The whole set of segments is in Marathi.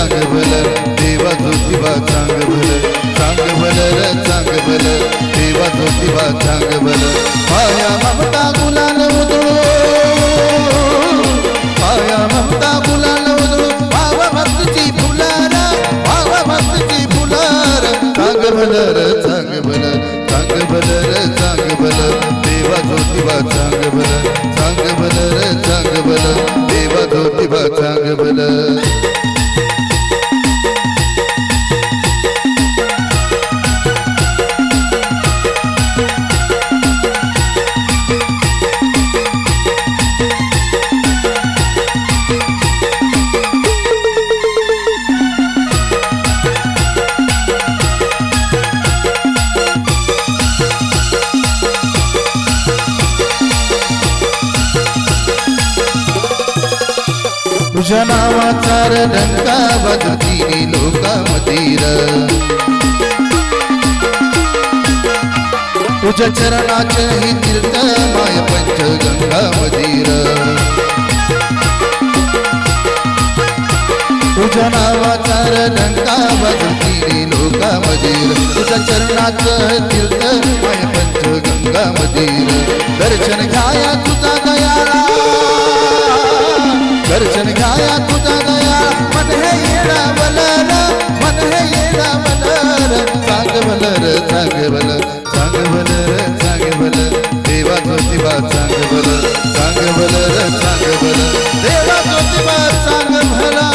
सांग भलं देवा ज्योतिबा सांग भलं सांग भलं र सांग भलं देवा ज्योतिबा सांग भलं माया ममता गुलाल उधळू माया ममता गुलाल उधळू वावा भक्तीची फुलार वावा भक्तीची फुलार सांग भलं र सांग भलं सांग भलं र सांग भलं देवा ज्योतिबा सांग भलं सांग भलं र सांग भलं देवा ज्योतिबा सांग भलं तुझ्या नावाचा डंका वाजती लोकामधीर तुझ्या चरणाचे ही तीर्थ माय पंचगंगा मधीर तुझ्या नावाचा डंका वाजती लोकामधीर तुझ्या चरणाचं तीर्थ माय पंचगंगा मधीर दर्शन घ्याया तुझा दयाळा दर्शन घ्याया तुझा दया मन हे येणा बलर मन हे येणा बलर सांग भलर सांग भलं सांग भलं सांग भलं देवा ज्योतिबा सांग भलं सांग भलं सांग भलं देवा ज्योतिबा सांग भला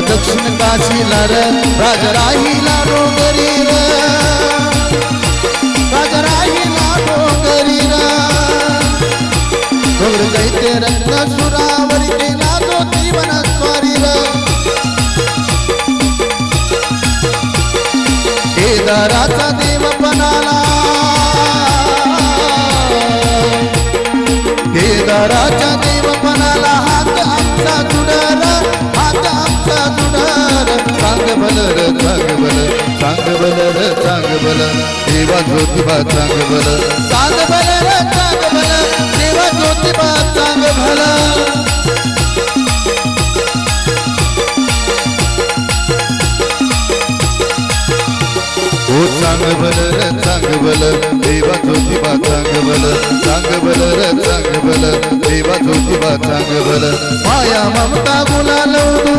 दक्षिण काशीला र राजा राहिला डोंगरी र राजा राहिला डोंगरी र डोंगर दैत्य रत्न सुरावरी केला ज्योतिबा स्वारी र केदाराचा देव पणाला केदाराच्या देव पणाला हात आमचा जुडर हात आमचा जुडर सांग भलं सांग भलं सांग भलं सांग भलं देवा ज्योतिबा सांग भलं सांग भलं सांग भलं देवा ज्योतिबा सांग भलं ओ सांग भलं सांग भलं देवा ज्योतिबा सांग भलं सांग भलं सांग भलं देवा ज्योतिबा सांग भलं माया ममता गुलाल उधळू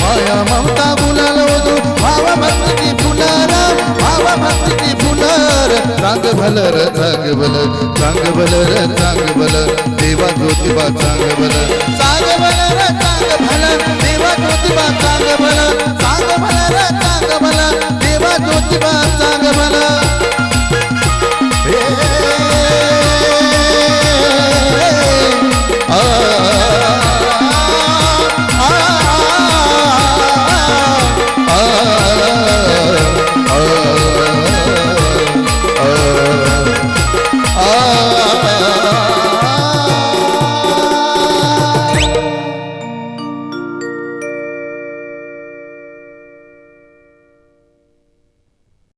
माया ममता गुलाल उधळू भावा भक्तीची फुलार भावा भक्तीची फुलार सांग भलं सांग भलं सांग भलं सांग भलं देवा ज्योतिबा सांग भलं सांग भलं सांग भलं देवा ज्योतिबा सांग भलं सांग